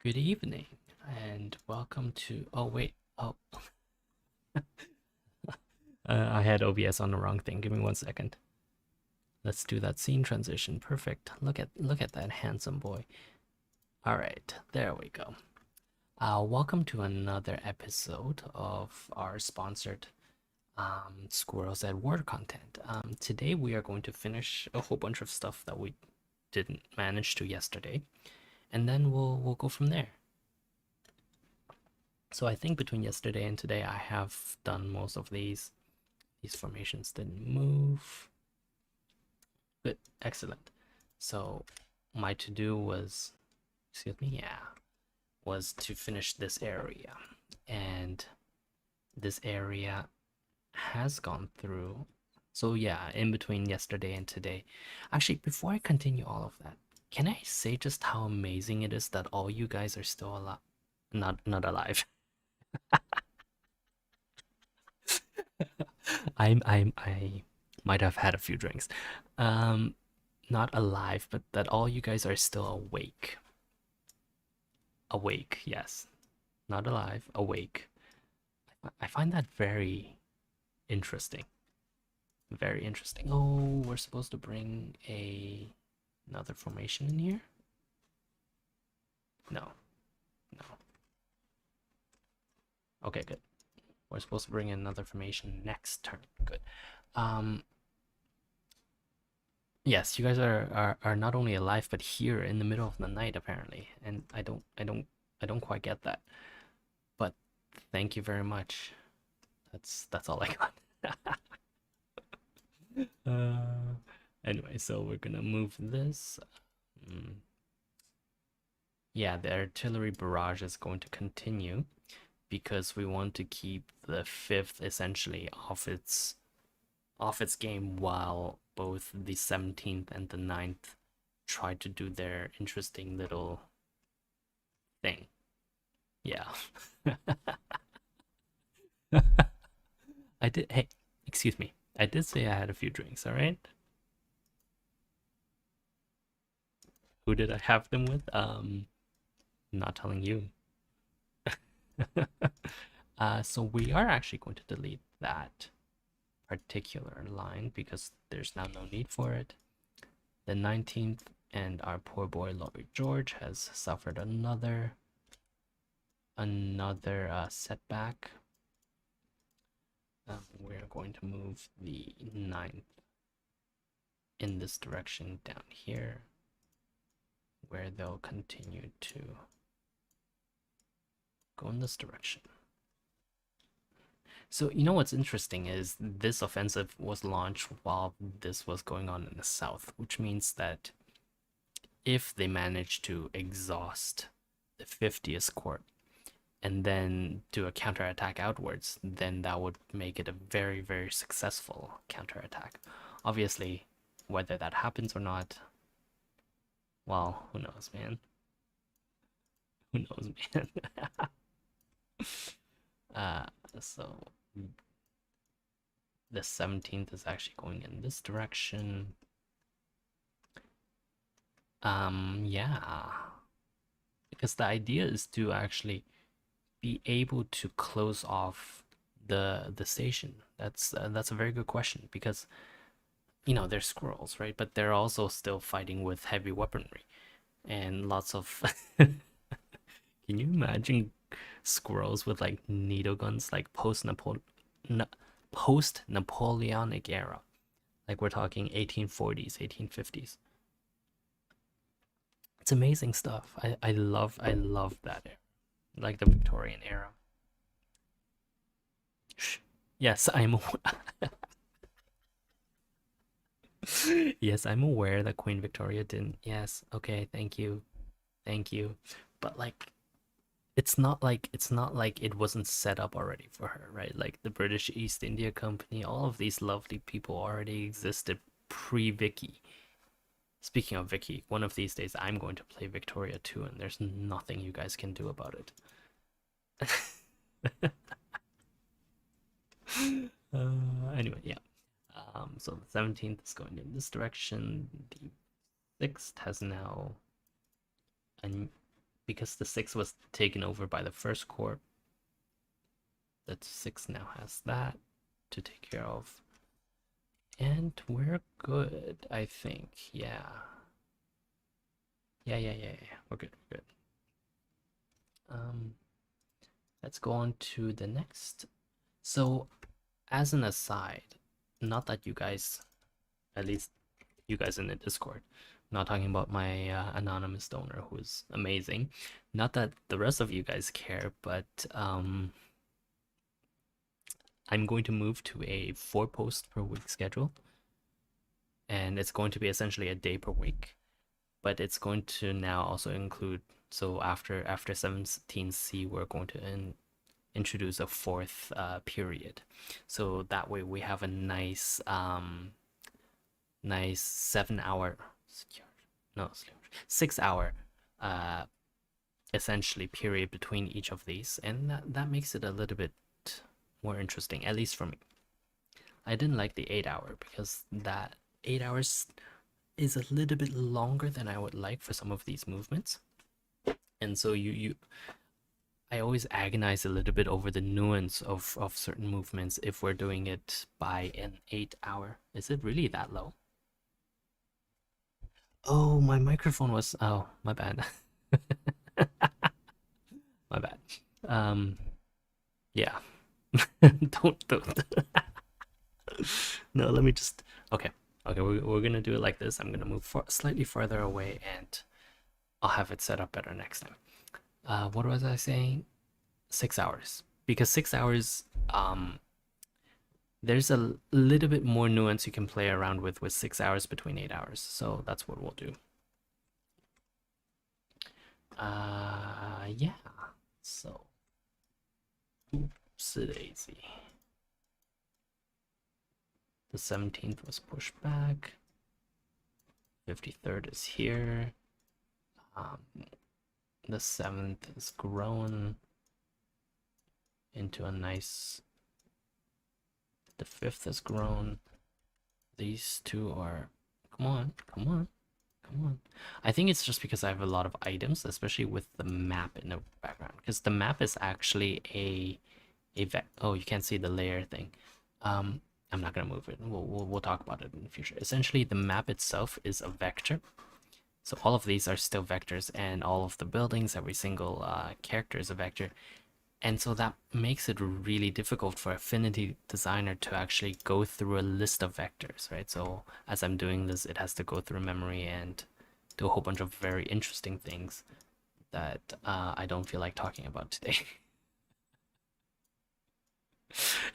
Good evening, and welcome to. Oh wait, I had OBS on the wrong thing. Give me 1 second. Let's do that scene transition. Perfect. Look at that handsome boy. All right, there we go. Welcome to another episode of our sponsored Squirrels at War content. Today we are going to finish a whole bunch of stuff that we didn't manage to yesterday, and then we'll go from there. So I think between yesterday and today, I have done most of these. These formations didn't move. Good, excellent. So my to-do was, excuse me, yeah, was to finish this area. And this area has gone through. So yeah, in between yesterday and today. Actually, before I continue all of that, can I say just how amazing it is that all you guys are still alive? Not alive. I might have had a few drinks. Um, not alive, but that all you guys are still awake. Awake, yes. Not alive, awake. I find that very interesting. Very interesting. Oh, we're supposed to bring another formation in here? No. No. Okay, good. We're supposed to bring in another formation next turn. Good. Um yes, you guys are not only alive but here in the middle of the night apparently. And I don't quite get that. But thank you very much. That's all I got. uh, anyway, so we're gonna move this. Mm, yeah, the artillery barrage is going to continue because we want to keep the fifth essentially off its game while both the 17th and the 9th try to do their interesting little thing. Yeah. I did. Hey, excuse me. I did say I had a few drinks, all right? Who did I have them with? Not telling you. So we are actually going to delete that particular line because there's now no need for it. The 19th and our poor boy Lord George has suffered another setback. We're going to move the 9th in this direction down here, where they'll continue to go in this direction. So, you know what's interesting is this offensive was launched while this was going on in the south, which means that if they manage to exhaust the 50th Corps and then do a counterattack outwards, then that would make it a very, very successful counterattack. Obviously, whether that happens or not, well, who knows, man? Who knows, man? uh, so the 17th is actually going in this direction. Yeah, because the idea is to actually be able to close off the station. That's a very good question because they're squirrels, right? But they're also still fighting with heavy weaponry and lots of. Can you imagine squirrels with like needle guns, like post Napoleonic era? Like we're talking 1840s, 1850s. It's amazing stuff. I love that era, like the Victorian era. Shh. Yes, I'm yes, I'm aware that Queen Victoria didn't. Yes, okay, thank you. Thank you. But like it's not like it wasn't set up already for her, right? Like the British East India Company, all of these lovely people already existed pre-Vicky. Speaking of Vicky, one of these days I'm going to play Victoria too, and there's nothing you guys can do about it. Anyway, yeah. So the 17th is going in this direction. The 6th has now because the 6 was taken over by the first core, the 6 now has that to take care of. And we're good, I think. Yeah. Yeah. We're good. We're good. Let's go on to the next. So, as an aside, not that you guys, at least you guys in the Discord, not talking about my anonymous donor who is amazing. Not that the rest of you guys care, but I'm going to move to a 4-post per week schedule, and it's going to be essentially a day per week, but it's going to now also include, so after 17C we're going to introduce a 4th period, so that way we have a nice 7-hour, no, 6-hour essentially period between each of these, and that makes it a little bit more interesting, at least for me. I didn't like the 8-hour because that 8 hours is a little bit longer than I would like for some of these movements. And so I always agonize a little bit over the nuance of certain movements if we're doing it by an 8-hour. Is it really that low? Oh, my microphone was, oh, my bad. My bad. Yeah. don't. No, let me just, okay. We're gonna do it like this. I'm gonna move slightly farther away, and I'll have it set up better next time. What was I saying? 6 hours. Because 6 hours, there's a little bit more nuance you can play around with 6 hours between 8 hours. So that's what we'll do. Yeah. So, oopsie daisy. The 17th was pushed back. 53rd is here. The 7th is grown into a nice. The 5th has grown. These two are. Come on. I think it's just because I have a lot of items, especially with the map in the background. Because the map is actually a oh, you can't see the layer thing. I'm not gonna move it. We'll talk about it in the future. Essentially, the map itself is a vector. So all of these are still vectors, and all of the buildings, every single character is a vector. And so that makes it really difficult for Affinity Designer to actually go through a list of vectors, right? So as I'm doing this, it has to go through memory and do a whole bunch of very interesting things that I don't feel like talking about today.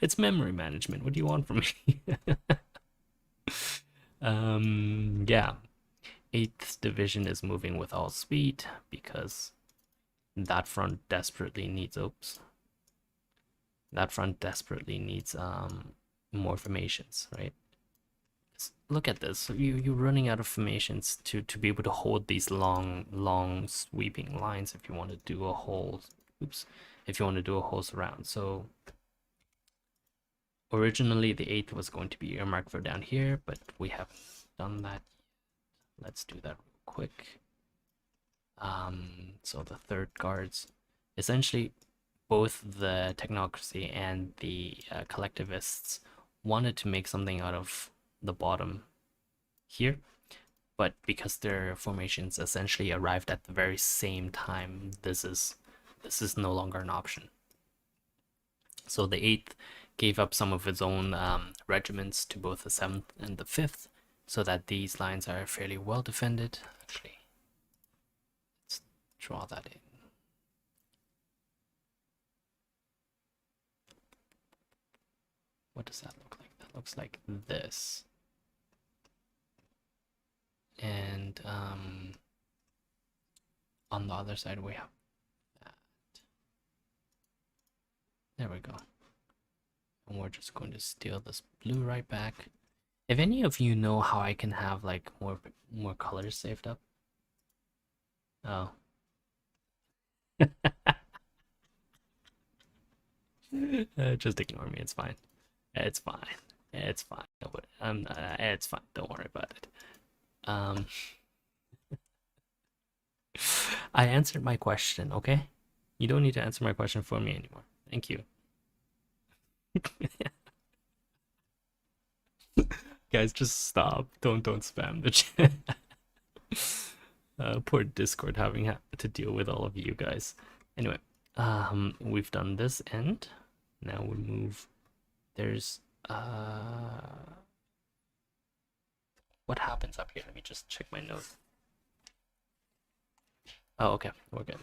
It's memory management. What do you want from me? Yeah. 8th Division is moving with all speed because that front desperately needs, that front desperately needs more formations, right? Look at this. You're running out of formations to be able to hold these long sweeping lines if you want to do a whole, if you want to do a whole surround. So originally the 8th was going to be earmarked for down here, but we haven't done that. Let's do that real quick. So the 3rd guards, essentially both the Technocracy and the collectivists wanted to make something out of the bottom here, but because their formations essentially arrived at the very same time, this is no longer an option. So the 8th gave up some of its own regiments to both the 7th and the 5th, so that these lines are fairly well defended. Actually, let's draw that in. What does that look like? That looks like this. And on the other side we have that. There we go. And we're just going to steal this blue right back. If any of you know how I can have like more colors saved up. Oh. Just ignore me. It's fine. It's fine. It's fine. It's fine. Don't worry about it. I answered my question, okay? You don't need to answer my question for me anymore. Thank you. Guys, just stop. Don't spam the chat. Poor Discord having to deal with all of you guys. Anyway, we've done this end. Now we move. There's what happens up here? Let me just check my notes. Oh, okay, we're good.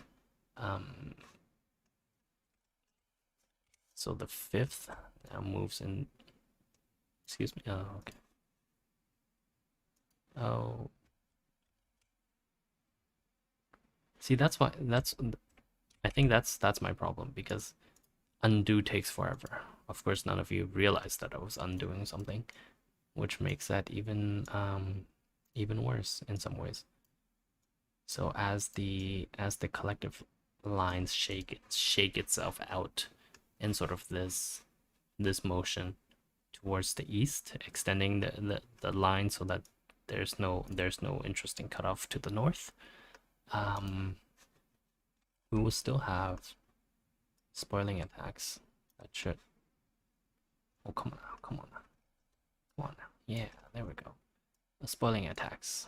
So the 5th now moves in. Excuse me. Oh, okay. Oh, see, that's why. I think that's my problem, because undo takes forever. Of course, none of you realized that I was undoing something, which makes that even worse in some ways. So as the collective lines shake itself out in sort of this motion towards the east, extending the line so that there's no interesting cutoff to the north. We will still have spoiling attacks. That should. Oh, come on now, come on now, come on now. Yeah, there we go. The spoiling attacks.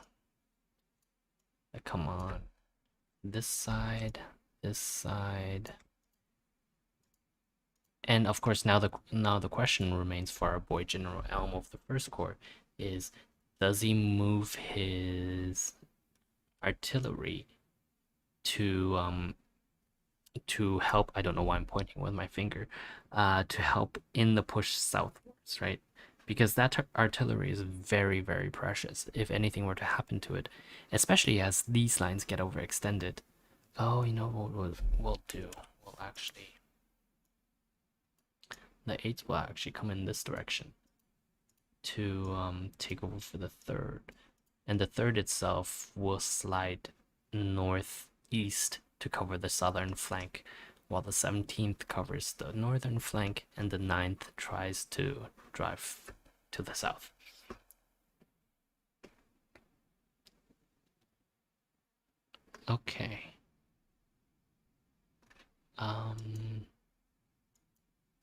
Come on. This side, and of course now the question remains for our boy General Elm of the First Corps is, does he move his artillery to help? I don't know why I'm pointing with my finger. To help in the push southwards, right? Because that artillery is very, very precious. If anything were to happen to it, especially as these lines get overextended. Oh, you know what we'll do? We'll actually, the 8s will actually come in this direction to take over for the 3rd, and the 3rd itself will slide northeast to cover the southern flank, while the 17th covers the northern flank, and the 9th tries to drive to the south. Okay.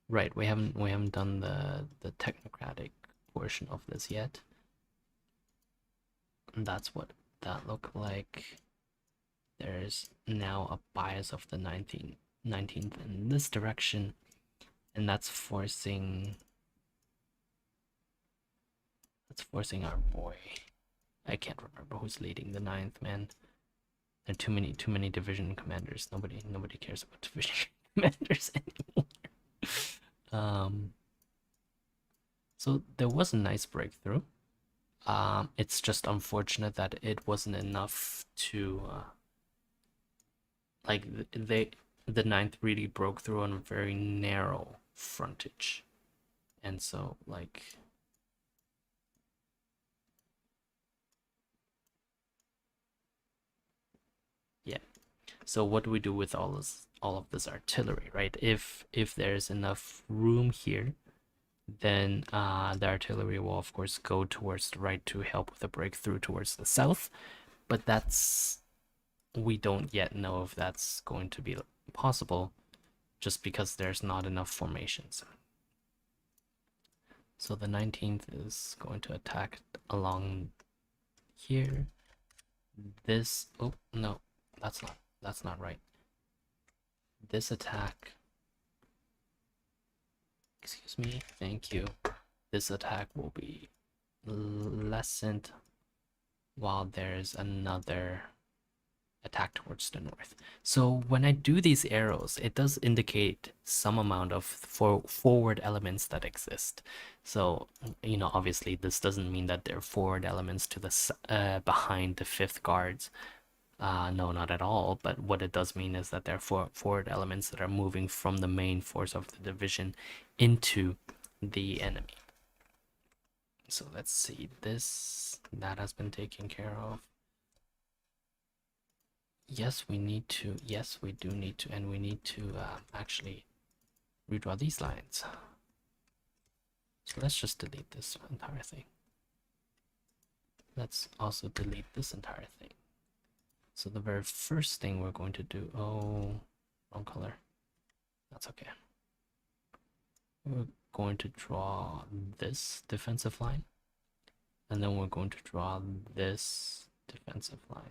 Right, we haven't done the technocratic portion of this yet. And that's what that looked like. There's now a bias of the 19th in this direction, and that's forcing our boy. I can't remember who's leading the 9th, man. There are too many division commanders. Nobody cares about division commanders anymore. So there was a nice breakthrough. It's just unfortunate that it wasn't enough to like the 9th really broke through on a very narrow frontage, and so like yeah. So what do we do with all of this artillery, right? If there's enough room here, then the artillery will of course go towards the right to help with the breakthrough towards the south, but we don't yet know if that's going to be possible, just because there's not enough formations. So the 19th is going to attack along here. This, oh no, that's not right. This attack, excuse me, thank you. This attack will be lessened while there's another attack towards the north. So when I do these arrows, it does indicate some amount of forward elements that exist. So, you know, obviously this doesn't mean that they're forward elements to the behind the 5th guards. No, not at all. But what it does mean is that they're forward elements that are moving from the main force of the division into the enemy. So let's see, that has been taken care of. Yes, we need to. Yes, we do need to, and we need to actually redraw these lines. So let's just delete this entire thing. Let's also delete this entire thing. So the very first thing we're going to do, oh, wrong color. That's okay. We're going to draw this defensive line, and then we're going to draw this defensive line.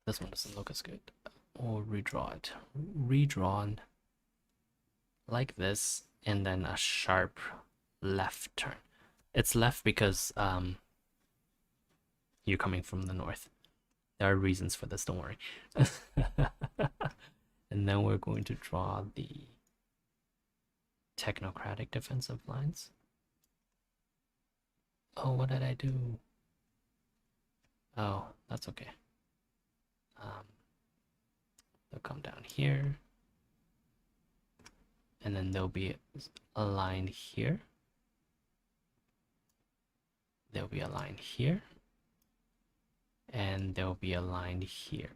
This one doesn't look as good. Or redraw it. Redrawn like this, and then a sharp left turn. It's left because you're coming from the north. There are reasons for this, don't worry. And then we're going to draw the technocratic defensive lines. Oh, what did I do? Oh, that's okay. They'll come down here, and then there'll be a line here. There'll be a line here, and there'll be a line here.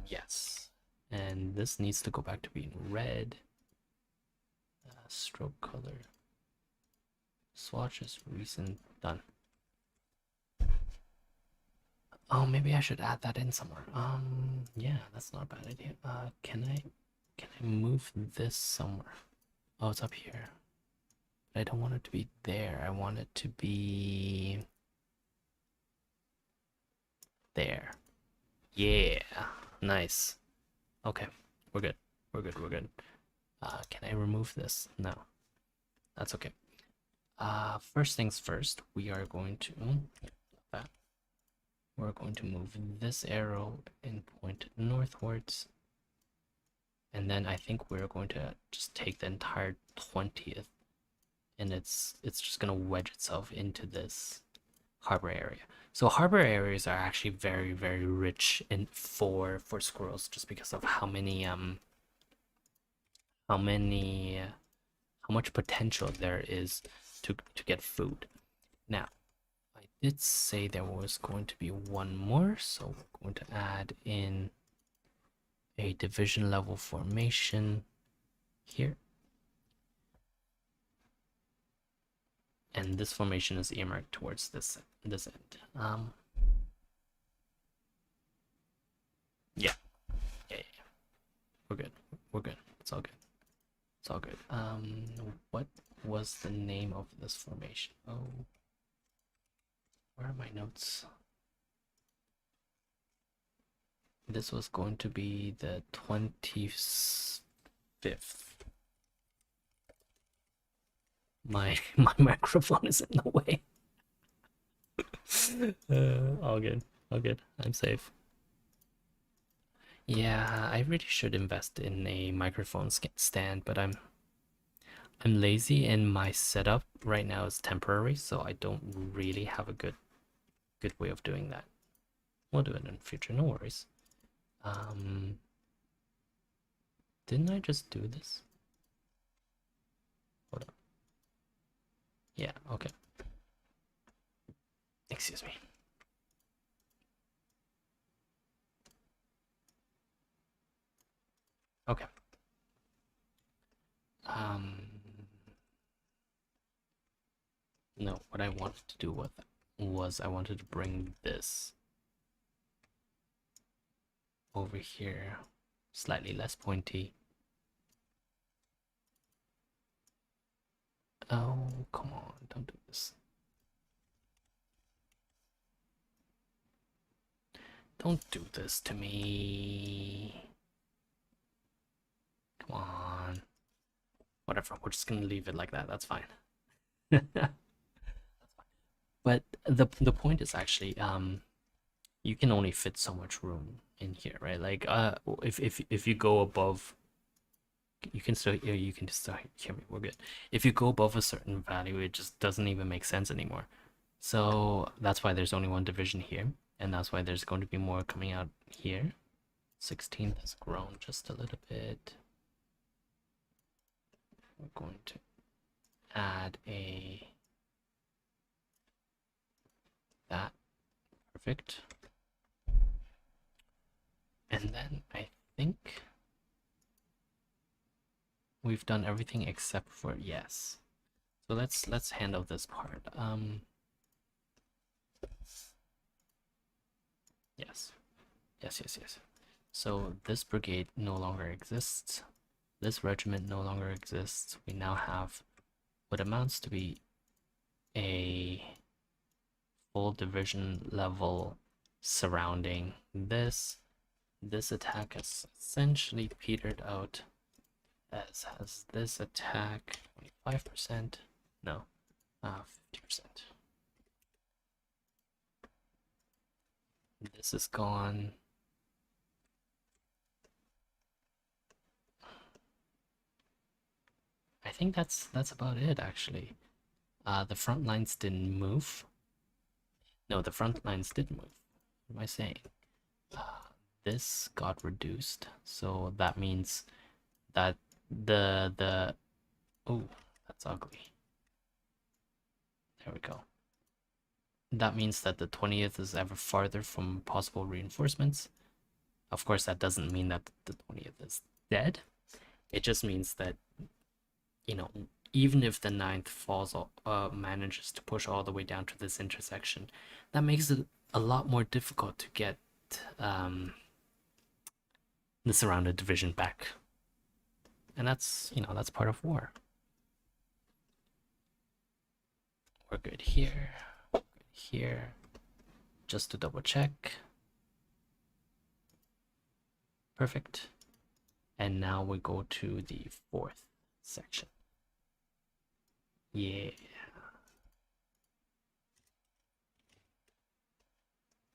Yes, and this needs to go back to being red. Stroke color, swatches, recent, done. Oh, maybe I should add that in somewhere. Yeah, that's not a bad idea. Can I move this somewhere? Oh, it's up here. But I don't want it to be there. I want it to be there. Yeah, nice. Okay, we're good. We're good. We're good. Can I remove this? No, that's okay. First things first, we are going to that. We're going to move this arrow and point northwards. And then I think we're going to just take the entire 20th, and it's just gonna wedge itself into this harbor area. So harbor areas are actually very, very rich in for squirrels, just because of how much potential there is to get food. Now, I did say there was going to be one more, so we're going to add in a division level formation here. And this formation is earmarked towards this end. Yeah. We're good. We're good. It's all good. It's all good. What was the name of this formation? Oh, where are my notes? This was going to be the 25th. My microphone is in the way. All good. All good. I'm safe. Yeah, I really should invest in a microphone stand, but I'm lazy, and my setup right now is temporary, so I don't really have a good way of doing that. We'll do it in the future, no worries. Didn't I just do this? Hold on. Yeah, okay. Excuse me. Okay. No, what I wanted to do was I wanted to bring this over here, slightly less pointy. Oh, come on, don't do this. Don't do this to me. Come on. Whatever, we're just gonna leave it like that, that's fine. But the point is actually, you can only fit so much room in here, right? Like, if you go above, you can still hear me. We're good. If you go above a certain value, it just doesn't even make sense anymore. So that's why there's only one division here, and that's why there's going to be more coming out here. 16th has grown just a little bit. We're going to add that. Perfect. And then I think we've done everything except for yes. So let's handle this part. Yes. Yes, yes, yes. So this brigade no longer exists. This regiment no longer exists. We now have what amounts to be a full division level surrounding this. This attack has essentially petered out, as has this attack 25%. No, 50%. This is gone. I think that's about it actually. The front lines didn't move. No, the front lines did move. What am I saying? This got reduced, so that means that the oh, that's ugly. There we go. That means that the 20th is ever farther from possible reinforcements. Of course, that doesn't mean that the 20th is dead. It just means that, you know, even if the 9th falls, manages to push all the way down to this intersection, that makes it a lot more difficult to get the surrounded division back. And that's, that's part of war. We're good here. We're good here. Just to double check. Perfect. And now we go to the 4th section. Yeah.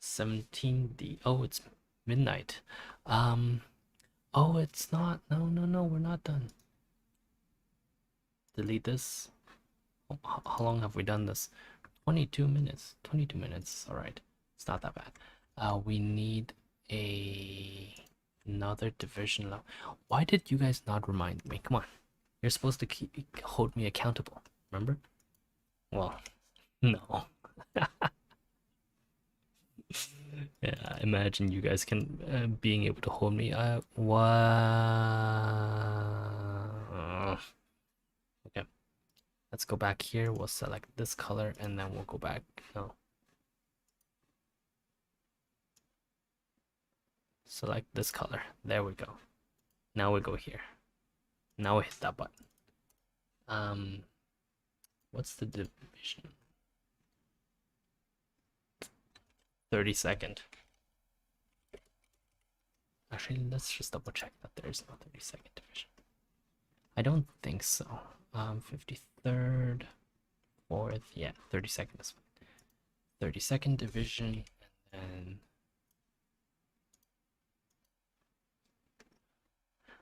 17D. Oh, it's midnight. Oh, it's not. No, we're not done. Delete this. How long have we done this? 22 minutes. 22 minutes. All right. It's not that bad. We need another division level. Why did you guys not remind me? Come on. You're supposed to hold me accountable. Remember? Well, no. Yeah, imagine you guys can being able to hold me. What? Okay, let's go back here. We'll select this color and then we'll go back. No. Select this color. There we go. Now we go here. Now we hit that button. What's the division? 32nd. Actually, let's just double check that there's no 32nd division. I don't think so. 53rd, 4th, yeah, 32nd is fine. 32nd division, and then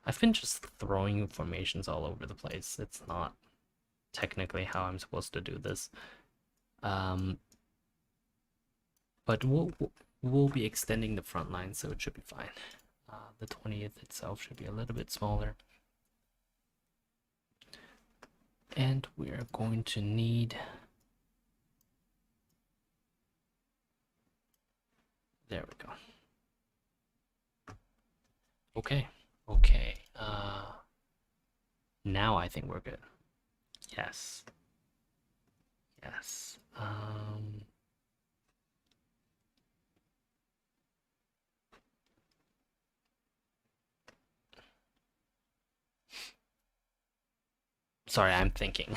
I've been just throwing formations all over the place. It's not technically how I'm supposed to do this. But we'll be extending the front line, so it should be fine. The 20th itself should be a little bit smaller. And we're going to need... There we go. Okay. Now I think we're good. Yes. Sorry, I'm thinking.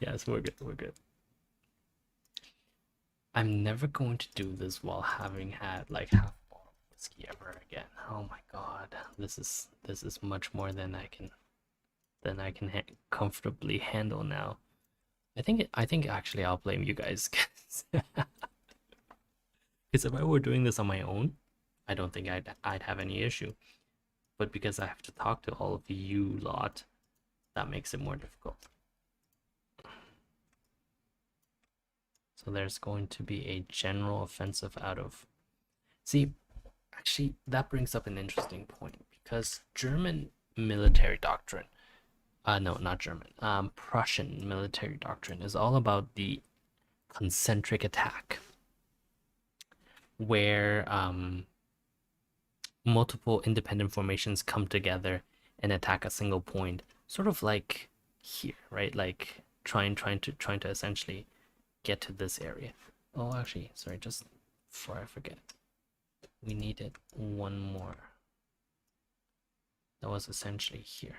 Yes, we're good. I'm never going to do this while having had like half a bottle of whiskey ever again. Oh my god, this is much more than I can comfortably handle now. I think actually I'll blame you guys, because if I were doing this on my own, I don't think I'd have any issue. But because I have to talk to all of you lot, that makes it more difficult. So there's going to be a general offensive out of... See, actually, that brings up an interesting point, because German military doctrine, no, not German, Prussian military doctrine is all about the concentric attack, where multiple independent formations come together and attack a single point, sort of like here, right? Like trying to essentially get to this area. Oh, actually, sorry, just before I forget, we needed one more. That was essentially here.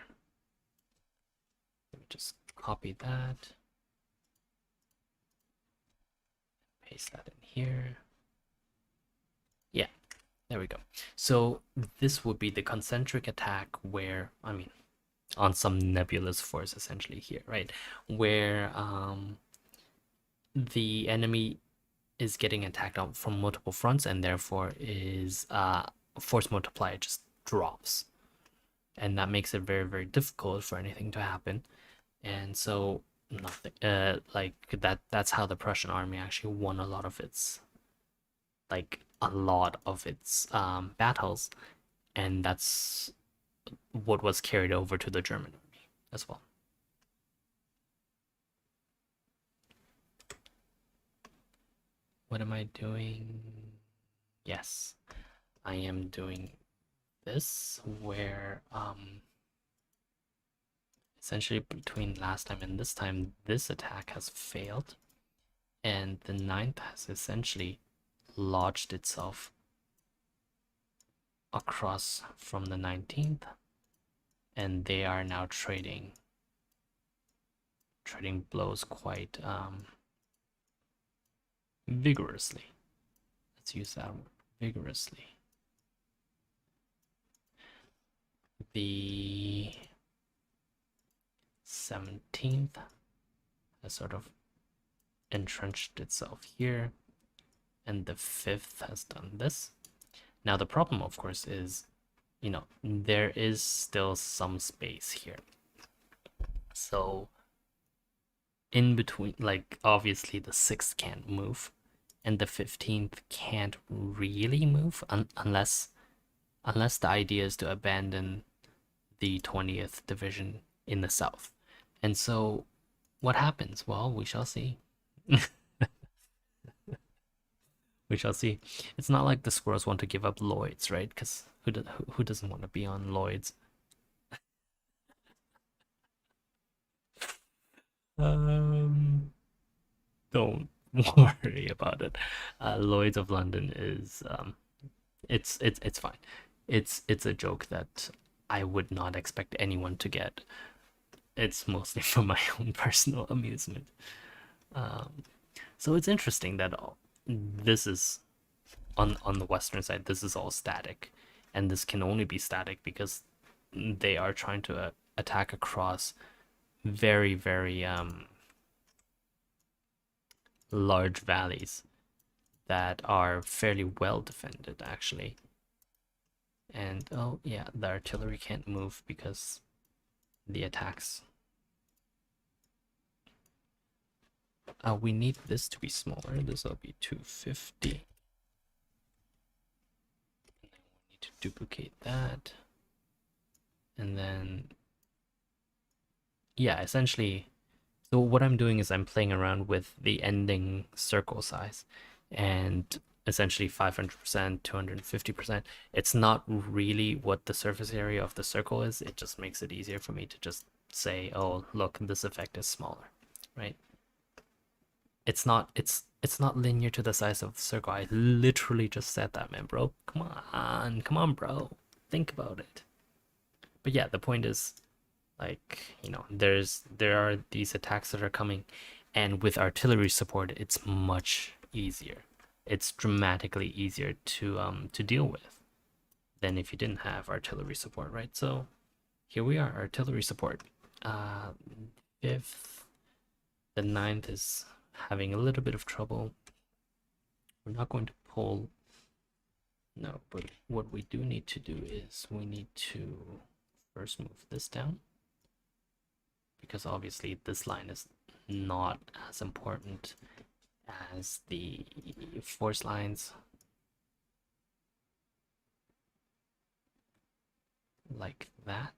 Let me just copy that, paste that in here. Yeah, there we go. So this would be the concentric attack where, I mean, on some nebulous force essentially here, right? Where the enemy is getting attacked on from multiple fronts and therefore is force multiplier just drops. And that makes it very, very difficult for anything to happen. And so nothing like that's how the Prussian army actually won a lot of its battles, and that's what was carried over to the German army as well. What am I doing? Yes, I am doing this where essentially between last time and this time this attack has failed and the ninth has essentially lodged itself across from the 19th, and they are now trading blows quite vigorously. Let's use that word, vigorously. The 17th has sort of entrenched itself here, and the 5th has done this. Now the problem, of course, is, there is still some space here. So in between, like, obviously the 6th can't move, and the 15th can't really move unless the idea is to abandon the 20th division in the south. And so what happens? Well, we shall see. We shall see. It's not like the Squirrels want to give up Lloyd's, right? Because who doesn't want to be on Lloyd's? Um, don't worry about it. Lloyd's of London is it's fine. It's a joke that I would not expect anyone to get. It's mostly for my own personal amusement. Um, so it's interesting that this is on the western side. This is all static, and this can only be static because they are trying to attack across very very large valleys that are fairly well defended actually. And oh yeah, the artillery can't move because the attacks. We need this to be smaller. This will be 250. We need to duplicate that. And then, yeah, essentially, so what I'm doing is I'm playing around with the ending circle size and essentially 500%, 250%. It's not really what the surface area of the circle is. It just makes it easier for me to just say, oh, look, this effect is smaller, right? It's not linear to the size of the circle. I literally just said that, man, bro. Come on, bro. Think about it. But yeah, the point is, like, there are these attacks that are coming, and with artillery support, it's much easier. It's dramatically easier to deal with than if you didn't have artillery support, right? So here we are, artillery support. If the ninth is having a little bit of trouble, we're not going to pull. No, but what we do need to do is we need to first move this down, because obviously this line is not as important as the force lines, like that.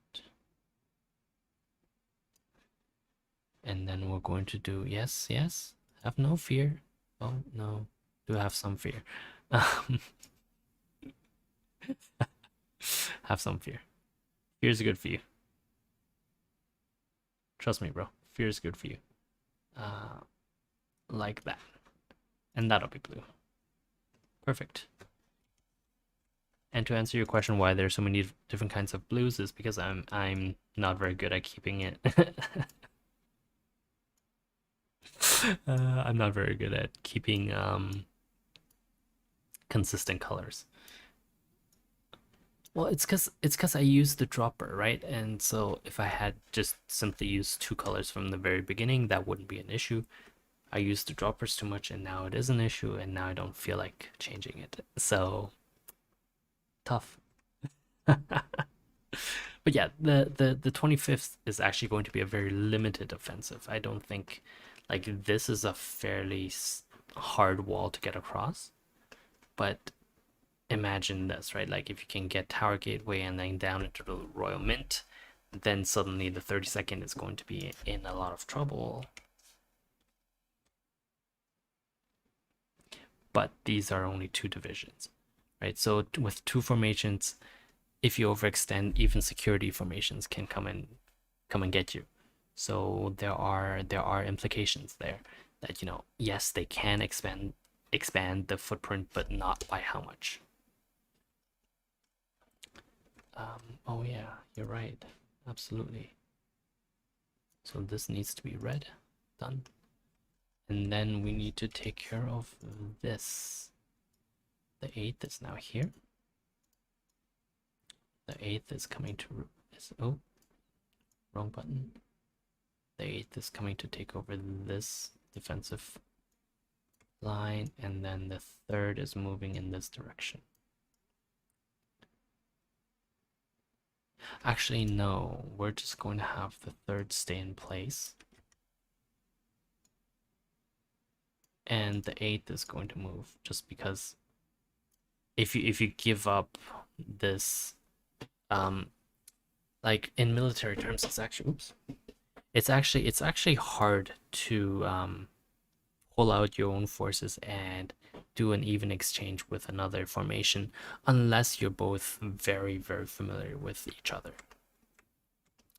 And then we're going to do, yes, have no fear. Oh no, do have some fear. Have some fear. Fear is good for you. Trust me, bro. Fear is good for you. Uh, like that. And that'll be blue. Perfect. And to answer your question why there's so many different kinds of blues is because I'm not very good at keeping it. I'm not very good at keeping consistent colors. Well, it's because I used the dropper, right? And so if I had just simply used two colors from the very beginning, that wouldn't be an issue. I used the droppers too much, and now it is an issue, and now I don't feel like changing it. So tough. But yeah, the 25th is actually going to be a very limited offensive. I don't think like this is a fairly hard wall to get across. But imagine this, right? Like if you can get Tower Gateway and then down into the Royal Mint, then suddenly the 32nd is going to be in a lot of trouble. But these are only two divisions, right? So with two formations, if you overextend, even security formations can come and get you. So there are implications there that yes, they can expand the footprint, but not by how much. Oh yeah, you're right. Absolutely. So this needs to be red. Done. And then we need to take care of this. The 8th is now here. The 8th is coming to... Oh, wrong button. The 8th is coming to take over this defensive line, and then the 3rd is moving in this direction. Actually, no, we're just going to have the 3rd stay in place. And the 8th is going to move just because if you give up this like in military terms it's actually it's actually hard to pull out your own forces and do an even exchange with another formation unless you're both very, very familiar with each other.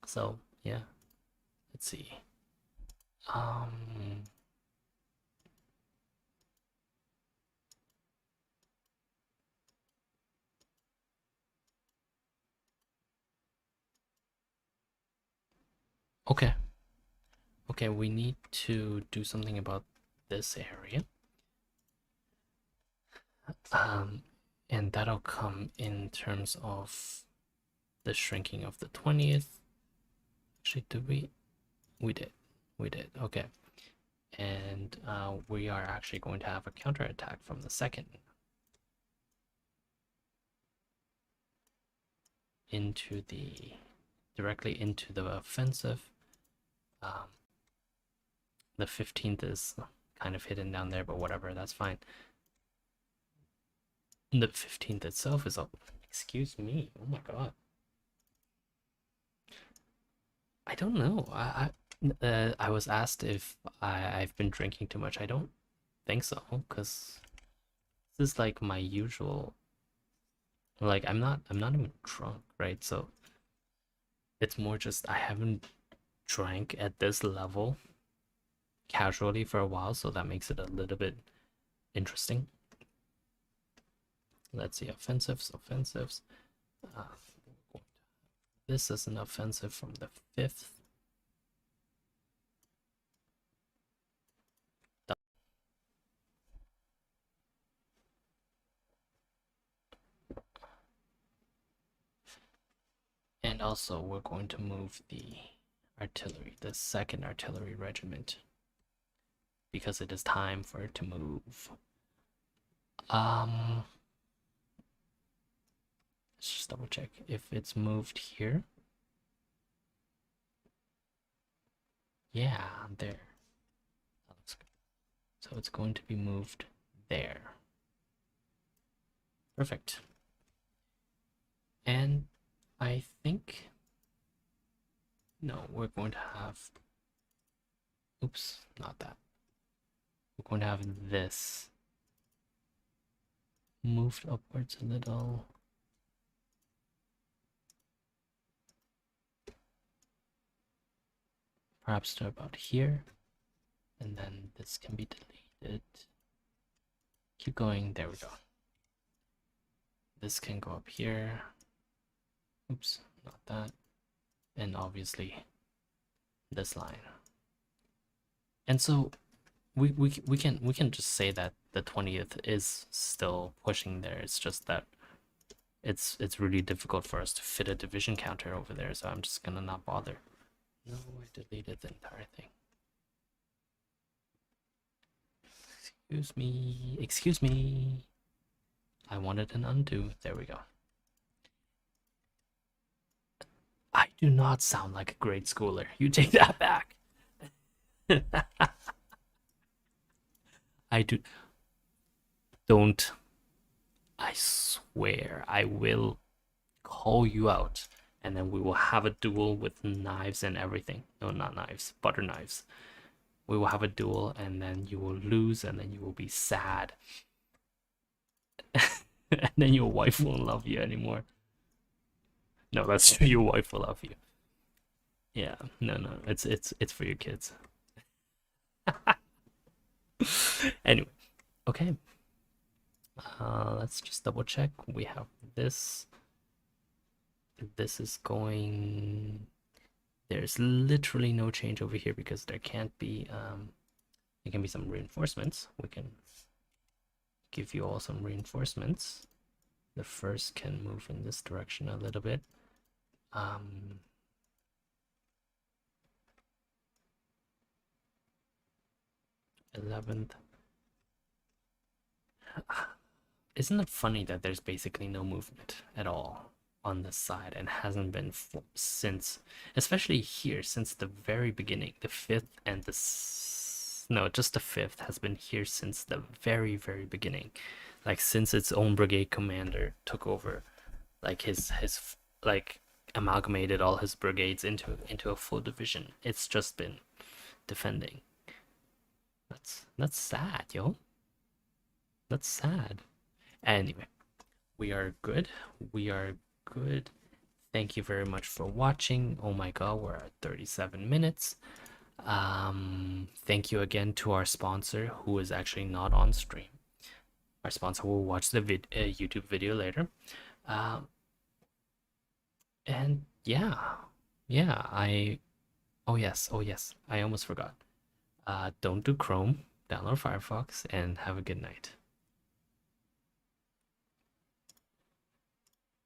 So yeah, let's see. Um, okay, okay, we need to do something about this area. Um, and that'll come in terms of the shrinking of the 20th. Actually, did we? We did. We did. Okay. And we are actually going to have a counterattack from the 2nd into the directly into the offensive. The 15th is kind of hidden down there, but whatever, that's fine. The 15th itself is up. Excuse me. Oh my god. I don't know. I was asked if I've been drinking too much. I don't think so, because this is like my usual. Like I'm not even drunk, right? So it's more just I haven't drank at this level casually for a while, so that makes it a little bit interesting. Let's see, offensives. Uh, this is an offensive from the 5th. And also we're going to move the artillery, the 2nd Artillery Regiment, because it is time for it to move. Let's just double check if it's moved here. Yeah, there. That looks good. So it's going to be moved there. Perfect. And I think no, we're going to have, oops, not that. We're going to have this moved upwards a little. perhaps to about here, and then this can be deleted. Keep going. There we go. This can go up here. Oops, not that. And obviously this line. And so we can just say that the 20th is still pushing there. It's just that it's really difficult for us to fit a division counter over there, so I'm just gonna not bother. No, I deleted the entire thing. Excuse me, excuse me. I wanted an undo. There we go. I do not sound like a grade schooler. You take that back. I do. Don't. I swear I will call you out, and then we will have a duel with knives and everything. No, not knives, butter knives. We will have a duel, and then you will lose, and then you will be sad. And then your wife won't love you anymore. No, that's true. Your wife will love you. Yeah, no, it's for your kids. Anyway, okay. Let's just double check. We have this. This is going. There's literally no change over here because there can't be. There can be some reinforcements. We can give you all some reinforcements. The first can move in this direction a little bit. 11th. Isn't it funny that there's basically no movement at all on this side and hasn't been since, especially here, since the very beginning. The 5th and the no, just the 5th has been here since the very beginning, like since its own brigade commander took over, like his like amalgamated all his brigades into a full division. It's just been defending. That's sad, yo. That's sad. Anyway, we are good. We are good. Thank you very much for watching. Oh my god, we're at 37 minutes. Thank you again to our sponsor, who is actually not on stream. Our sponsor will watch the YouTube video later. And yeah, oh yes, I almost forgot. Don't do Chrome, download Firefox, and have a good night.